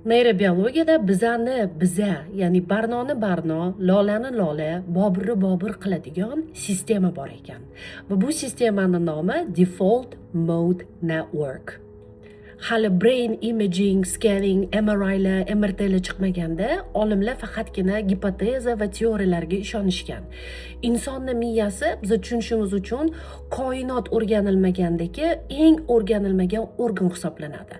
Neyrobiologiyada biza, ya'ni barnoni barno, lolani lola, bobirni bobir qiladigan sistema bor ekan. Va bu sistemaning nomi Default Mode Network. Hali brain imaging, scanning, MRI'lar, MRT'lar chiqmaganda olimlar faqatgina gipoteza va teoriyalarga ishonishgan. Insonning miyasi biz tushunishimiz uchun koinot o'rganilmagandagi eng o'rganilmagan organ hisoblanadi.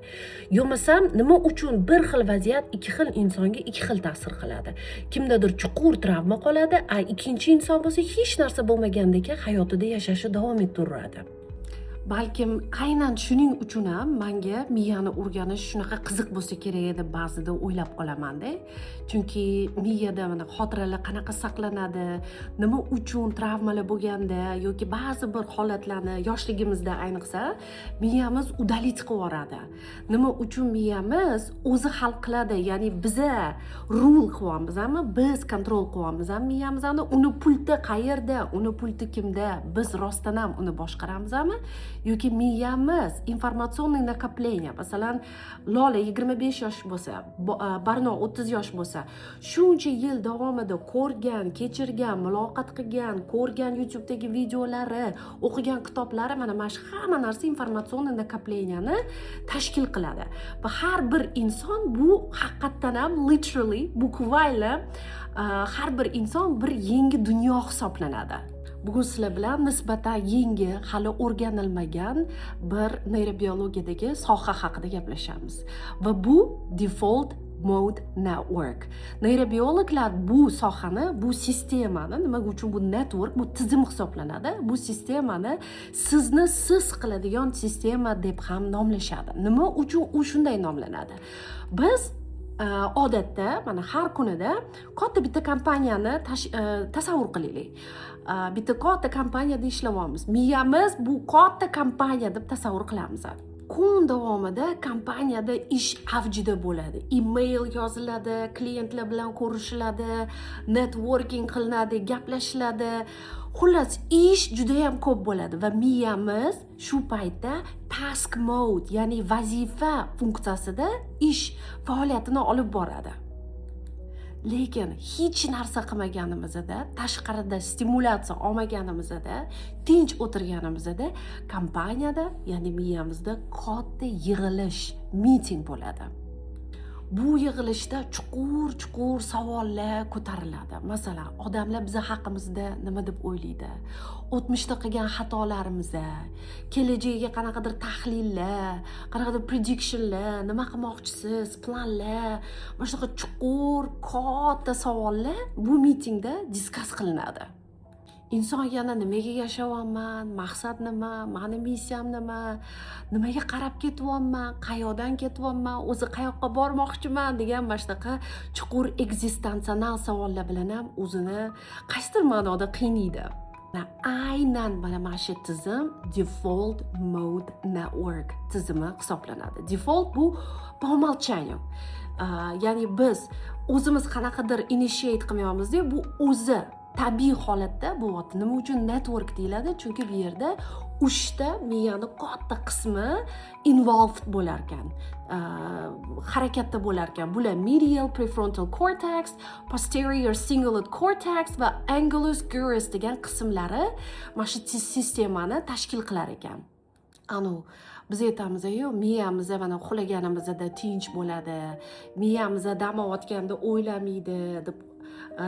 Yo'masam nima uchun bir xil vaziyat ikki xil insonga ikki xil ta'sir qiladi? Kimdadir chuqur travma qoladi, ikkinchi inson bo'lsa hech narsa bo'lmagandek hayotida yashashi davom ettiradi. Balkim aynan shuning uchun ham menga miyani o'rganish shunaqa qiziq bo'lsa kerak edi ba'zida o'ylab qolaman-da. Chunki miyada mana xotiralar qanaqa saqlanadi, nima uchun travmalar bo'lganda yoki ba'zi bir holatlarni yoshligimizda ayniqsa miyamiz udalit qilib yuboradi. Nima uchun miyamiz o'zi hal qiladi, ya'ni biza rule qilyapmizmi, biz kontrol qilyapmizmi miyamizni, uni pulti qayerda, uni pulti kimda, biz rostdan ham uni boshqaramizmi? Yoki miyamiz informatsionniy накопление, masalan, Lola 25 yosh bo'lsa, Barno 30 yosh bo'lsa, shuncha yil davomida ko'rgan, kechirgan, muloqot qilgan, ko'rgan YouTube'dagi videolari, o'qigan kitoblari mana shu hamma narsa informatsionniy накопленияni tashkil qiladi. Va har bir inson bu haqiqatdan ham literally, bukvalni har bir inson bir yangi dunyo hisoblanadi. Bugun sizlar bilan nisbatan yangi, hali o'rganilmagan bir neyrobiologiyadagi soha haqida gaplashamiz. Va bu Default Mode Network. Neyrobiologlar bu sohani, bu sistemani, nima uchun bu network, bu tizim hisoblanadi. Bu sistemani sizni siz qiladigan sistema deb ham nomlashadi. Nima uchun u shunday nomlanadi? Biz odatda mana har kunida katta bitta kompaniyani tasavvur qilaylik. Bitta katta kompaniyada ishlayapmiz. Miyamiz bu katta kompaniya deb tasavvur qilamiz. Kun davomida kompaniyada ish avjida bo'ladi. Email yoziladi, klientlar bilan ko'rishiladi, networking qilinadi, gaplashiladi. Xullas, ish juda ham ko'p bo'ladi va miyamiz shu paytda task mode, ya'ni vazifa funksiyasida ish faoliyatini olib boradi. Lekin hech narsa qilmaganimizda, tashqarida stimulyatsiya olmaganimizda, tinch o'tirganimizda kompaniyada, ya'ni miyamizda katta yig'ilish, meeting bo'ladi. Bu yig'ilishda chuqur savollar ko'tariladi. Masalan, odamlar biz haqimizda nima deb o'ylaydi? O'tmishda qilgan xatolarimizni, kelajagiga qanaqadir tahlillar, qanaqadir predictionlar, nima qilmoqchisiz, planlar, mana shunaqa chuqur, katta savollar bu mitingda diskus qilinadi. Inson yana nimaga yashayapman, maqsad nima, meni missiyam nima, nimaga qarab ketyapman, qayoqdan ketyapman, o'zi qayoqqa bormoqchiman degan mana shunaqa chuqur ekzistensional savollar bilan ham o'zini qaysidir ma'noda qiynaydi. Aynan mana shu tizim Default Mode Network tizimi hisoblanadi. Default bu по умолчанию. Ya'ni biz o'zimiz qanaqadir initiate qilmayapmiz-da, bu o'zi tabiiy holatda bo'lyapti. Nima uchun network deyiladi? Chunki bu yerda uchta miyani katta qismi involved bo'lar ekan, harakatda bo'lar ekan. Bular medial prefrontal cortex, posterior cingulate cortex va angulus gyrus degan qismlari mana shu sistemani tashkil qilar ekan. Biz aytamiz-ku, miyamiz mana uxlaganimizda tinch bo'ladi, miyamiz dam olayotganda o'ylamaydi deb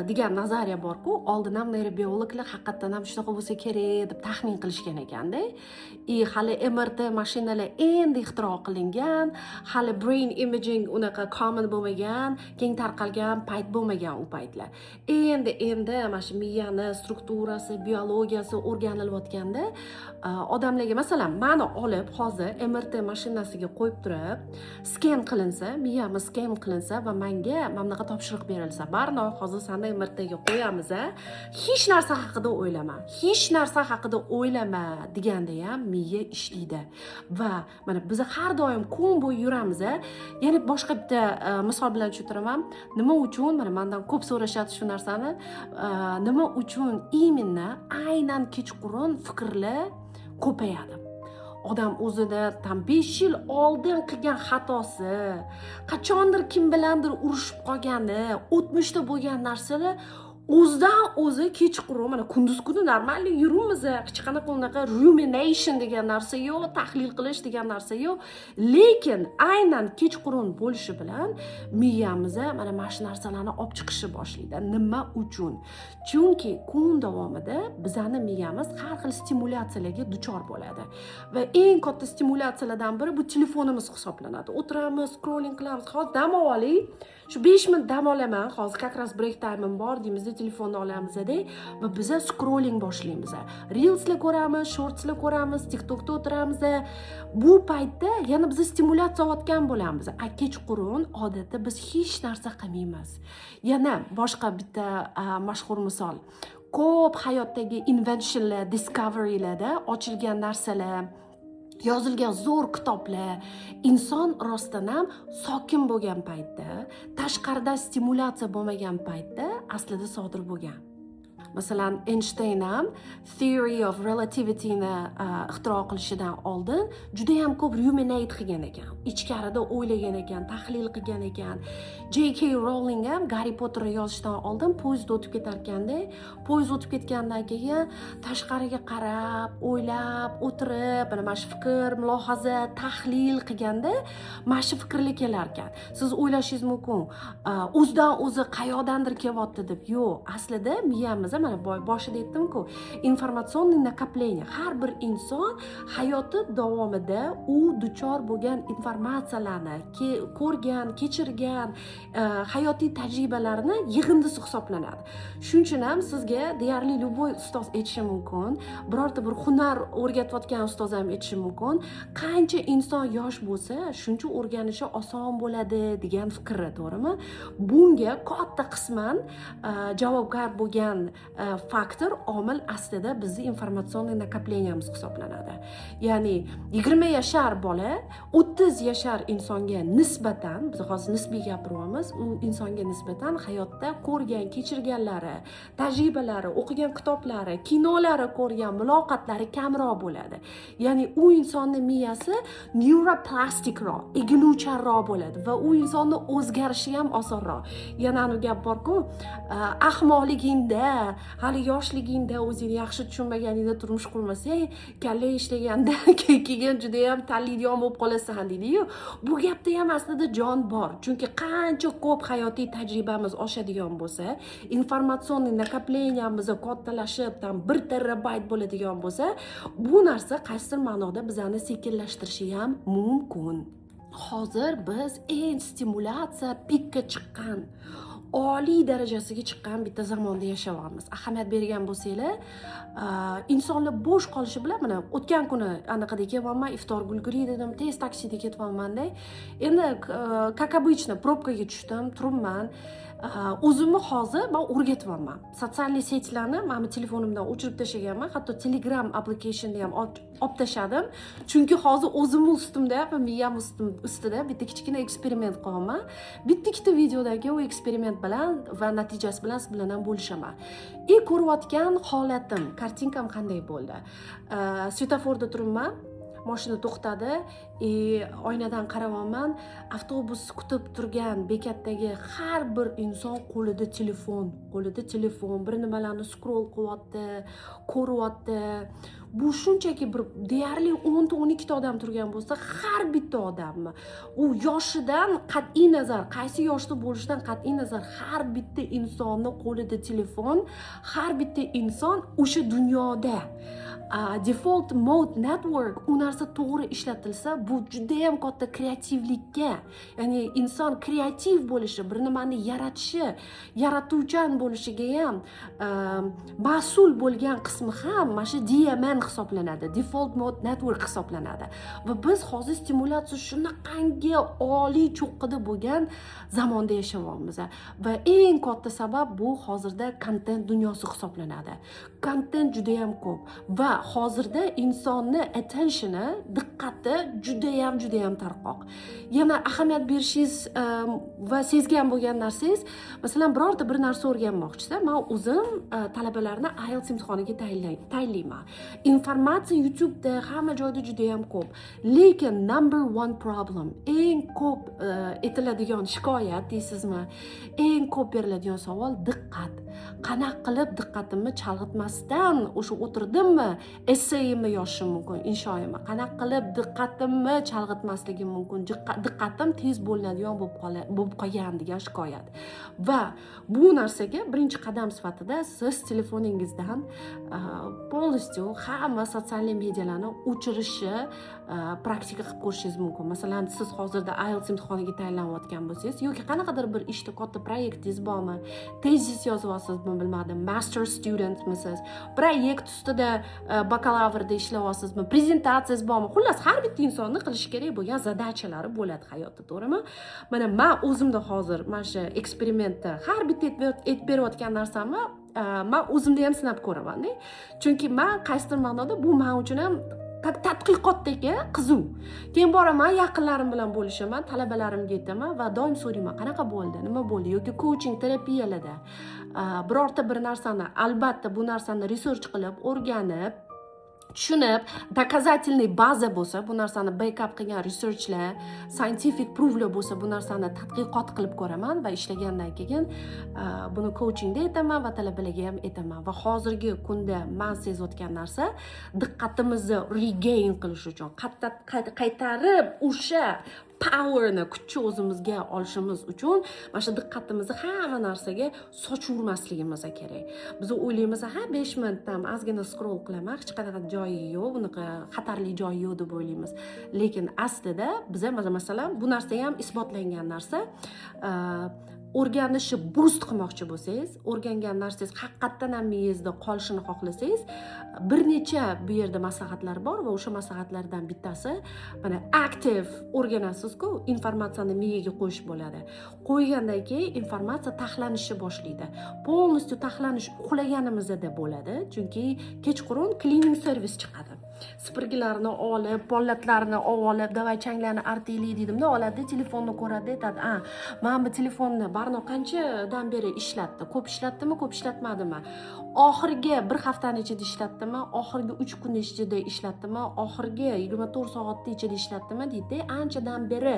degan nazariya bor-ku, oldin ham neyrobiologlar haqiqatdan ham shunaqa bo'lsa kerak deb taxmin qilishgan ekanda. Hali MRT mashinalar endi ixtiro qilingan, hali brain imaging unaqa common bo'lmagan, keng tarqalgan payt bo'lmagan u paytlar. Endi mana shu miyani strukturasi, biologiyasi o'rganilayotganda odamlarga, masalan, meni olib hozir MRT mashinasiga qo'yib turib, sken qilinsa, miyamiz sken qilinsa va menga mana bunaqa topshiriq berilsa, Barno, hozir seni MRTga qo'yamiz, hech narsa haqida o'ylama. Hech narsa haqida o'ylama deganda ham miya ishlaydi. Va mana biz har doim kun bo'yi yuramiz. Ya'ni boshqa bitta misol bilan tushuntiraman. Nima uchun mana mendan ko'p so'rashadi shu narsani. Nima uchun aynan kechqurun fikrlar ko'payadi? odam o'zida tam 5 yil oldin qilgan xatosi, qachondir kim bilandir urushib qolgani, o'tmishda bo'lgan narsalar o'zidan o'zi kechqurun mana kunduz kuni normal yuramiz, hech qanaqa unaqa rumination degan narsa yo'q, tahlil qilish degan narsa yo'q, lekin aynan kechqurun bo'lishi bilan miyamiz mana shu narsalarni olib chiqishni boshlaydi. Nima uchun? Chunki kun davomida bizning miyamiz har xil stimulyatsiyalarga duchor bo'ladi va eng katta stimulyatsiyalardan biri bu telefonimiz hisoblanadi. O'tiramiz, scrolling qilamiz. Hozir dam oling. Shu 5 minut dam olaman. Hozir как раз break time'im bor deymiz, telefonni olamiz-da va biz scrolling boshlaymiz. Reels'lar ko'ramiz, shorts'lar ko'ramiz, TikTokda o'tiramiz. Bu paytda yana biz stimulyatsiya olayotgan bo'lamiz. Kechqurun odatda biz hech narsa qilmaymiz. Yana boshqa bitta mashhur misol. Ko'p hayotdagi inventionlar, discoverylarda ochilgan narsalar, yozilgan zo'r kitoblar inson rostdan ham sokin bo'lgan paytda, tashqarida stimulyatsiya bo'lmagan paytda aslida sodir bo'lgan. Masalan, Einstein ham theory of relativity ni ixtiro qilishidan oldin juda ham ko'p ruminate qilgan ekan. Ichkarida o'ylagan ekan, tahlil qilgan ekan. J.K. Rowling ham Harry Potterni yozishdan oldin poyezd o'tib ketar ekanda, poyezd o'tib ketgandan keyin tashqariga qarab, o'ylab, o'tirib, mana shu fikr, mulohaza, tahlil qilganda mana shu fikrlar kelar ekan. Siz o'ylashingiz mumkin, o'zidan o'zi qayoqdandir kelyapti deb. Yo'q, aslida miyamiz mana boshida aytdim-ku, informatsionniy накопление. Har bir inson hayoti davomida u duchor bo'lgan informatsiyalarni, ko'rgan, kechirgan hayotiy tajribalarini yig'indisi hisoblanadi. Shuning uchun ham sizga deyarli любой ustoz aytishi mumkin, birorta bir hunar o'rgatayotgan ustoz ham aytishi mumkin, qancha inson yosh bo'lsa, shuncha o'rganishi oson bo'ladi degan fikri, to'g'rimi? Bunga katta qisman javobgar bo'lgan faktor, omil aslida bizning informatsionniy накопленияmiz hisoblanadi. Ya'ni 20 yashar bola 30 yashar insonga nisbatan, biz hozir nisbiy gapiryapmiz, u insonga nisbatan hayotda ko'rgan, kechirganlari, tajribalari, o'qigan kitoblari, kinolari, ko'rgan muloqotlari kamroq bo'ladi. Ya'ni u insonning miyasi neuroplastikroq, egiluvchanroq bo'ladi va u insonning o'zgarishi ham osonroq. Yana anu gap borku, ahmoqligingda, hali yoshligingda o'zingni yaxshi tushunmaganingda turmush qurmasang, kalla ishlaganda keyin juda ham taliydigan bo'lib qolasan deydi-yu. Bu gapda ham aslida jon bor. Chunki qancha ko'p hayotiy tajribamiz oshadigan bo'lsa, informatsionniy накопленияmiz kattalashib, tam 1 terabayt bo'ladigan bo'lsa, bu narsa qaysidir ma'noda bizani sekinlashtirishi ham mumkin. Hozir biz eng stimulyatsiya pikka chiqqan, oliy darajasiga chiqqan bitta zamonda yashayapmiz. Ahamiyat bergan bo'lsanglar, insonlar bo'sh qolishi bilan, mana o'tgan kuni anaqada kelyapman, iftor gulguri dedim, tez taksida ketyapman-da. Endi как обычно probkaga tushdim, turibman. O'zimni hozir men o'rgatyapman. Sotsial setlarni men telefonimdan o'chirib tashlaganman, hatto Telegram applicationni ham olib tashladim. Chunki hozir o'zimni ustimda va miyam ustida bitta kichkina eksperiment qilaman. Bitta-ikkita videodagi u eksperiment bilan va natijasi bilan siz bilan ham bo'lishaman. Ko'rayotgan holatim, kartinkam qanday bo'ldi? Svetoforda turibman. Mashina to'xtadi, oynadan qarayapman, avtobus kutib turgan bekatdagi har bir inson qo'lida telefon, bir nimalarni scroll qilyapti, ko'ryapti. Bu shunchaki bir deyarli 10-12 ta odam turgan bo'lsa, har bitta odammi, u yoshidan qat'iy nazar, qaysi yoshda bo'lishidan qat'iy nazar, har bitta insonning qo'lida telefon, har bitta inson o'sha dunyoda. Default mode network u narsa to'g'ri ishlatilsa, bu juda ham katta kreativlikka, ya'ni inson kreativ bo'lishi, bir nimani yaratishi, yaratuvchan bo'lishiga ham mas'ul bo'lgan qismi ham mana shu DMN hisoblanadi, default mode network hisoblanadi. Va biz hozir stimulyatsiya shunaqangi oliy cho'qqida bo'lgan zamonda yashayapmiz. Va eng katta sabab bu hozirda kontent dunyosi hisoblanadi. Kontent juda ham ko'p va hozirda insonni attentioni, diqqati juda judayam tarqoq. Yana ahamiyat berishingiz va sezgan bo'lgan narsangiz, masalan, birorta bir narsa o'rganmoqchisiz, men o'zim talabalarni IELTS imtihoniga tayinlayman. Informatsiya YouTube'da hamma joyda judayam ko'p. Lekin number one problem, eng ko'p aytiladigan shikoyat deysizmi? Eng ko'p beriladigan savol diqqat. Qanaqa qilib diqqatimni chalg'itmasdan o'sha o'tirdimmi, essayimni yozishim mumkin, inshoyimni. Qanaqa qilib diqqatimni chalg'itmasligim mumkin, diqqatim tez bo'linadigan bo'lib qolgan degan shikoyat. Va bu narsaga birinchi qadam sifatida siz telefoningizdan polностью hamma sotsial medialarni o'chirishni praktika qilib ko'rishingiz mumkin. Masalan, siz hozirda IELTS imtihoniga tayyorlanayotgan bo'lsangiz yoki qanaqadir bir ishda katta proyektingiz bormi, tezis yozyapsizmi, bilmadim, master studentmisiz, proyekt ustida bakalavrda ishlayapsizmi, prezentatsiyangiz bormi, xullas har bitta insonni qilish kerak bo'lgan zadachalari bo'ladi hayotda, to'g'rimi? Mana men o'zimda hozir mana shu eksperimentda har bitta aytib berayotgan narsamni men o'zimda ham sinab ko'raman-da. Chunki men qaysidir ma'noda bu men uchun ham tadqiqotdek qiziq. Keyin boraman, yaqinlarim bilan bo'lishaman, talabalarimga aytaman va doim so'rayman, qanaqa bo'ldi, nima bo'ldi, yoki coaching terapiyalarda birorta bir narsani, albatta bu narsani research qilib, o'rganib, tushunib, doказательный baza bo'lsa, bu narsani backup qilgan researchlar, scientific prooflar bo'lsa, bu narsani tadqiqot qilib ko'raman va ishlagandan keyin buni coachingda aytaman va talabalarga ham aytaman. Va hozirgi kunda men sezayotgan narsa, diqqatimizni regain qilish uchun, qaytarib o'sha powerni, kuchni o'zimizga olishimiz uchun mana shu diqqatimizni hamma narsaga sochurmasligimiz kerak. Biz o'ylaymiz, ha 5 minutdan ozgina scroll qilaman, hech qanaqa joyi yo'q, bunaqa xatarli joyi yo'q deb o'ylaymiz. Lekin aslida biz masalan bu narsa ham isbotlangan narsa, o'rganishni boost qilmoqchi bo'lsangiz, o'rgangan narsangiz haqiqatdan ham miyangizda qolishini xohlasangiz, bir necha bu yerda maslahatlar bor va o'sha maslahatlardan bittasi mana active o'rganasiz-ku, informatsiyani miyaga qo'yish bo'ladi. Qo'ygandan keyin informatsiya taxlanishni boshlaydi. Polностью taxlanish uxlaganimizda bo'ladi, chunki kechqurun cleaning service chiqadi. Supurgilarni olib, pollatlarni olib, davay changlarni artaylik dedim-da, oladi, telefonni ko'radi, aytadi, "Men bu telefonni Barno qanchadan beri ishlatdi? Ko'p ishlatdimi, ko'p ishlatmadimi? Oxirgi bir haftani ichida ishlatdimi, oxirgi 3 kun ichida ishlatdimi, oxirgi 24 soatda ichida ishlatdimi?" deydi. Anchadan beri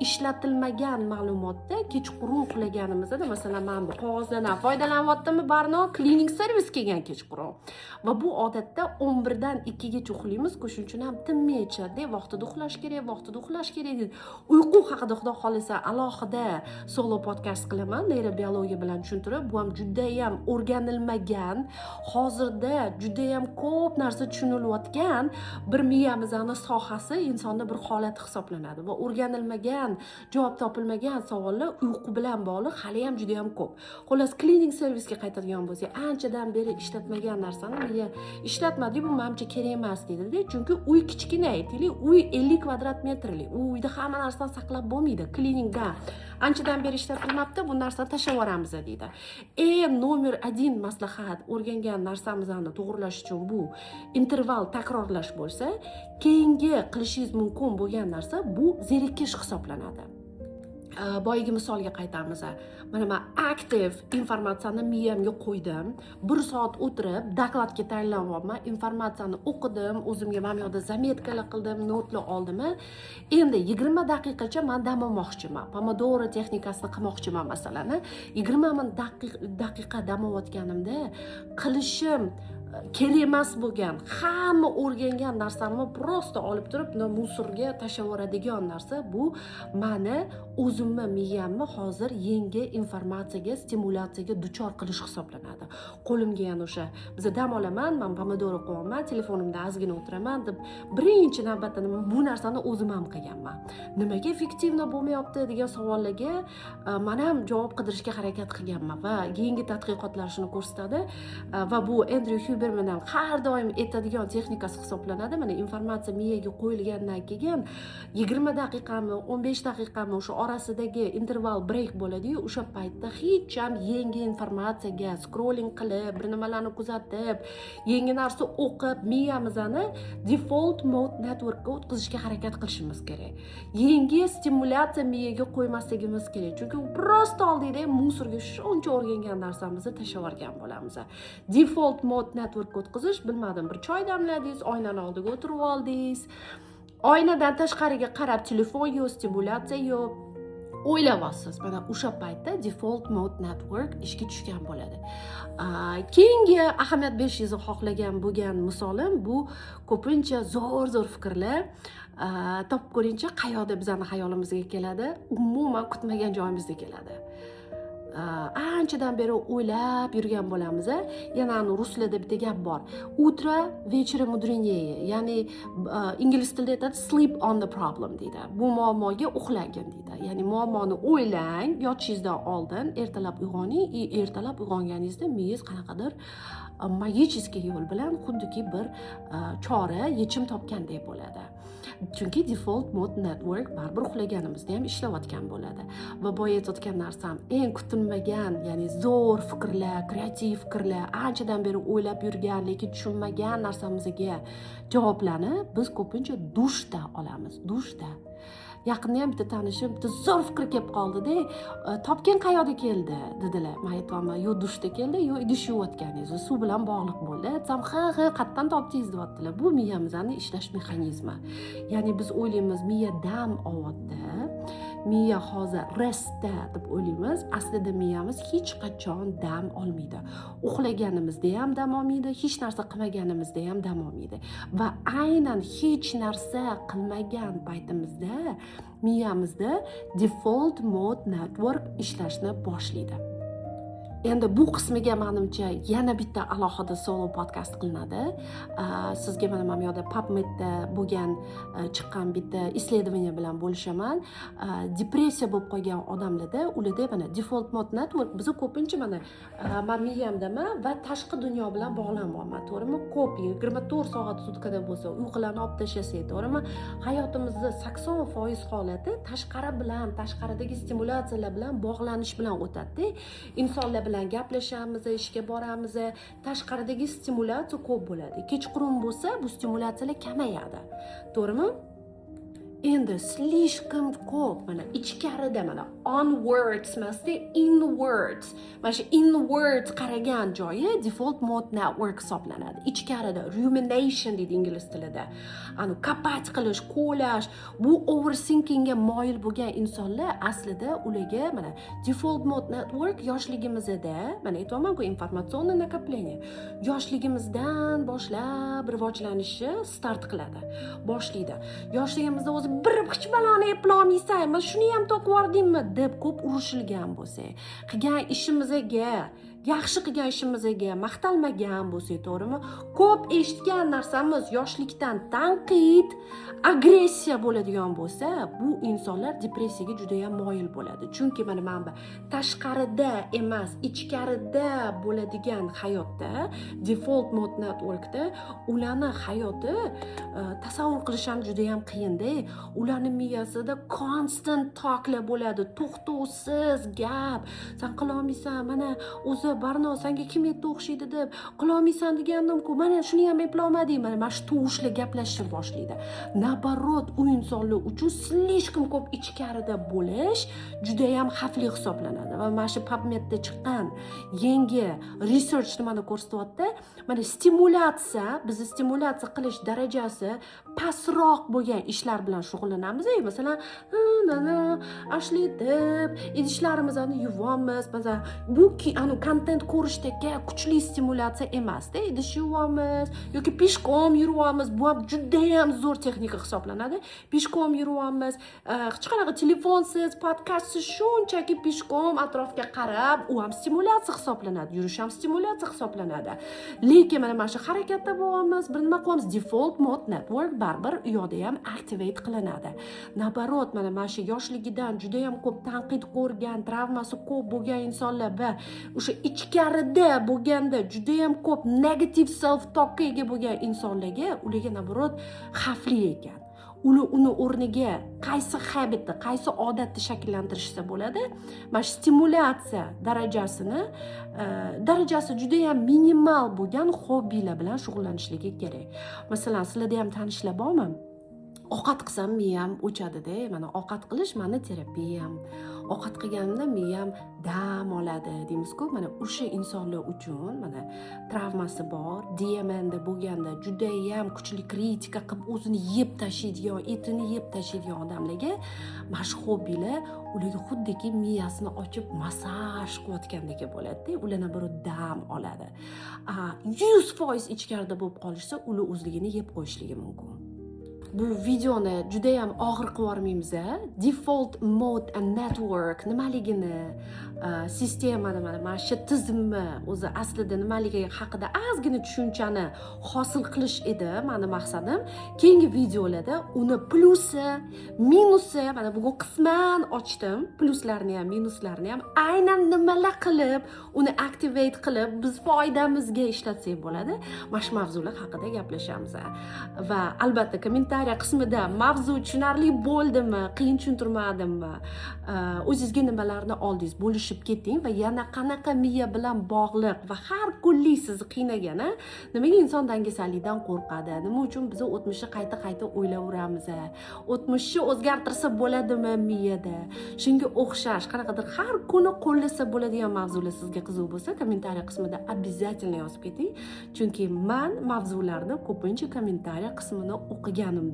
ishlatilmagan ma'lumotda kechqurun uxlaganimizda, masalan, men bu qog'ozdan foydalanyaptimi, Barno cleaning service kelgan kechqurun. Va bu odatda 11 dan 2 gacha uxlaymiz, shuning uchun ham tinmaychada vaqtida uxlash kerak deydi. Uyqu haqida xudo xolisa alohida solo podkast qilaman, neyrobiologiya bilan tushuntirib, bu ham juda ham o'rganilmagan, hozirda juda ham ko'p narsa tushunilayotgan bir miyamizning sohasi, insonda bir holati hisoblanadi va o'rganilmagan, javob topilmagan savollar uyqu bilan bog'liq hali ham juda ham ko'p. Xullas, cleaning servicega qaytadigan bo'lsak, anchadan beri ishlatmagan narsani miya ishlatmadi, bu menimcha kerak emas deydi. Chunki uy kichkina, aytaylik, uy 50 kvadrat metrli. Uyda hamma narsani saqlab bo'lmaydi. Cleaningda anchadan beri ishlatilmabdi, bu narsani tashlab yuboramiz deydi. Nomer 1 maslahat o'rgangan narsamizni to'g'rilash uchun bu interval takrorlash bo'lsa, keyingi qilishingiz mumkin bo'lgan narsa bu zerikish hisoblanadi. Boyagi misolga qaytamiz. Mana men active informatsiyani miyamga qo'ydim. 1 soat o'tirib, dokladga tayyorlanyapman, informatsiyani o'qidim, o'zimga mana yoqda zametkalar qildim, notlar oldim. Endi 20 daqiqacha men dam olmoqchiman. Pomodoro texnikasini qilmoqchiman masalan. 20 daqiqa dam olayotganimda qilishim kerak emas bo'lgan, hamma o'rgangan narsamni prosta olib turib, musorga tashlab yuboradigan narsa bu meni o'zimni miyamni hozir yangi informatsiyaga, stimulyatsiyaga duchor qilish hisoblanadi. Qo'limga yana o'sha biz dam olaman, men pomodoro qo'yaman, telefonimda ozgina o'tiraman deb birinchi navbatda bu narsani o'zim ham qilganman. Nimaga effektivno bo'lmayapti degan savollarga men ham javob qidirishga harakat qilganman va yangi tadqiqotlar shuni ko'rsatadi va bu Andrew Huberman har doim aytadigan texnikasi hisoblanadi. Mana informatsiya miyaga qo'yilgandan keyin 20 daqiqami, 15 daqiqami o'sha orasidagi interval break bo'ladi-yu, o'sha paytda hech ham yangi informatsiyaga scrolling qilib, bir nimalarni kuzatib, yangi narsa o'qib, miyamizni default mode networkga o'tkazishga harakat qilishimiz kerak. Yangi stimulyatsiya miyaga qo'ymasligimiz kerak. Chunki u prosta oldingda musorga shuncha o'rgangan narsamizni tashlab yuborgan bo'lamiz. Default mode networkga o'tkazish, bilmadim, bir choy damladingiz, oynani oldiga o'tirib oldingiz. Oynadan tashqariga qarab telefon yo'q, stimulyatsiya yo'q. O'ylayapsiz, mana o'sha paytda default mode network ishga tushgan bo'ladi. Keyingi ahamiyat berishingizni xohlagan bo'lgan misolim bu ko'pincha zo'r fikrlar. Topib ko'ringchi, qayoqda bizning xayolimizga keladi, umuman kutmagan joyimizga keladi. Anchadan beri o'ylab yurgan bo'lamiz. Yana rus tilida bitta gap bor. Утро вечера мудренее, ya'ni ingliz tilida aytadi sleep on the problem deydi. Bu muammoga uxlagin deydi. Ya'ni muammoni o'ylang, yotishingizdan oldin ertalab uyg'oning, ertalab uyg'onganingizda miyangiz qanaqadir magический yo'l bilan xuddiki bir chora, yechim topgandek bo'ladi. Chunki default mode network baribir uxlaganimizda ham ishlayotgan bo'ladi. Va boya aytayotgan narsam eng kutilmagan, ya'ni zo'r fikrlar, kreativ fikrlar, anchadan beri o'ylab yurgan, lekin tushunmagan narsamizga javoblarni biz ko'pincha dushda olamiz, dushda. Yaqinda ham bitta tanishim bitta zo'r fikr kelib qoldi-da, topgan qayoqda keldi dedilar. Men aytdim, yo dushda keldi, yo idish yuvayotganingiz, suv bilan bog'liq bo'ldi. Aytsam, ha, qayerdan topdingiz deyaptilar. Bu miyamizning ishlash mexanizmi. Ya'ni biz o'ylaymiz, miya dam olyapti, miya hozir restda deb o'ylaymiz. Aslida miyamiz hech qachon dam olmaydi. Uxlaganimizda ham dam olmaydi, hech narsa qilmaganimizda ham dam olmaydi. Va aynan hech narsa qilmagan paytimizda miyamizda default mode network ishlashni boshlaydi. Endi bu qismiga menimcha yana bitta alohida solo podkast qilinadi. Sizga mana bu yerda PubMedda bo'lgan chiqqan bitta исследование bilan bo'lishaman. Depressiya bo'lib qolgan odamlarda ularda mana default mode network bizni ko'pincha mana men miyamdaman va tashqi dunyo bilan bog'lanmayman, to'g'rimi? Ko'p 24 soat sutkada bo'lsa uyqularni olib tashlasak, to'g'rimi? Hayotimizda 80% holati tashqari bilan, tashqaridagi stimulyatsiyalar bilan bog'lanish bilan o'tadi. Insonlar bilan gaplashamiz, ishga boramiz, tashqaridagi stimulyatsiya ko'p bo'ladi. Kechqurun bo'lsa, bu stimulyatsiyalar kamayadi. To'g'rimi? Endi slishkim ko'p mana ichkarida mana onwards emasda inwards. Mana shu inwards qaragan joyi default mode network hisoblanadi. Ichkarida rumination deydi ingliz tilida. Ani kapat qilish, qo'llash, bu overthinkingga moyil bo'lgan insonlar aslida ularga mana default mode network yoshligimizda, mana aytayman-ku, informatsion накопление yoshligimizdan boshlab rivojlanishi start qiladi, boshlaydi. Yoshligimizda o'zi bir hech baloni eplolmaysan, men shuni ham topib yordingmi deb ko'p urushilgan bo'lsa, qilgan ishimizga, yaxshi qilgan ishimizga maqtalmagan bo'lsak, to'g'rimi? Ko'p eshitgan narsamiz yoshlikdan tanqid, agressiya bo'ladigan bo'lsa, bu insonlar depressiyaga juda ham moyil bo'ladi. Chunki mana bu tashqarida emas, ichkarida bo'ladigan hayotda, default mode networkda ularning hayoti tasavvur qilish ham juda ham qiyin-da. Ularning miyasida constant talklar bo'ladi, to'xtovsiz gap. Sen qila olmaysan, mana o'zi Barno senga kim aytdi o'xshaydi deb, qila olmaysan degandim-ku, mana shuni ham eplolmading, mana shu tovushli gaplashishni boshlaydi. Nabarot, u insonlar uchun slishkim ko'p ichkarida bo'lish juda ham xavfli hisoblanadi. Va mana shu PubMedda chiqqan yangi research nimani ko'rsatyapti? Mana stimulyatsiya, biz stimulyatsiya qilish darajasi pastroq bo'lgan ishlar bilan shug'ullanamiz. Masalan, ashlatib, idishlarimizni yuvamiz. Masalan, bu kontent ko'rishdagi kuchli stimulyatsiya emas-da. Idish yuvamiz yoki peshkom yuramiz. Bu ham juda ham zo'r texnika hisoblanadi. Peshkom yuramiz, hech qanaqa telefonsiz, podkastsiz, shunchaki peshkom atrofga qarab, u ham stimulyatsiya hisoblanadi. Yurish ham stimulyatsiya hisoblanadi. Lekin mana shu harakatda bo'lamiz, bir nima qilamiz, default mode network baribir u yoqda ham activate qilinadi. Nabarot, mana shu yoshligidan juda ham ko'p tanqid ko'rgan, travmasi ko'p bo'lgan insonlar va o'sha ichkarida bo'lganda juda ham ko'p negative self talkga ega bo'lgan insonlarga ularga naborot xavfli ekan. Uni o'rniga qaysi habitni, qaysi odatni shakllantirishsa bo'ladi, mana stimulyatsiya darajasi juda ham minimal bo'lgan hobbilar bilan shug'ullanishligi kerak. Masalan, sizlarda ham tanishlar bormi? Ovqat qilsam miyam o'chadi-da. Mana ovqat qilish meni terapiyam. Ovqat qilganimda miyam dam oladi deymiz-ku. Mana o'sha insonlar uchun mana travmasi bor, DMNda bo'lganda juda ham kuchli kritika qilib o'zini yeb tashlaydigan, etini yeb tashlaydigan odamlarga mana shu hobbilar ularga xuddiki miyasini ochib massaj qilayotgandek bo'ladi-da. Ular naborot dam oladi. 100% ichkarida bo'lib qolishsa, ular o'zligini yeb qo'yishligi mumkin. Bu videoni juda ham og'ir qilib yormaymiz. Default mode and network nimaligini, sistemani mana shu tizimni o'zi aslida nimaligi haqida ozgina tushunchani hosil qilish edi meni maqsadim. Keyingi videolarda uni plusi, minusi, mana bugun qisman ochdim. Pluslarni ham, minuslarini ham aynan nimalar qilib, uni activate qilib biz foydamizga ishlatsak bo'ladi. Mana shu mavzular haqida gaplashamiz. Va albatta kommentariya qismida mavzu tushunarli bo'ldimi, qiyin tushuntirmadimmi, o'zingizga nimalarni oldingiz bo'lishib keting va yana qanaqa miya bilan bog'liq va har kunlik sizni qiynagani, nimaga inson dangasalikdan qo'rqadi, nima uchun biz o'tmishni qayta o'ylayveramiz, o'tmishni o'zgartirsa bo'ladimi miyada, shunga o'xshash qanaqadir har kuni qo'llasa bo'ladigan mavzular sizga qiziq bo'lsa, kommentariya qismida обязательно yozib keting, chunki men mavzularni ko'pincha kommentariya qismini o'qiganimda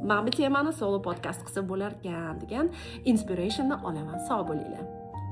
mana bu temani solo podkast qilsa bo'lar ekan degan inspirationni olaman. Sog' bo'linglar.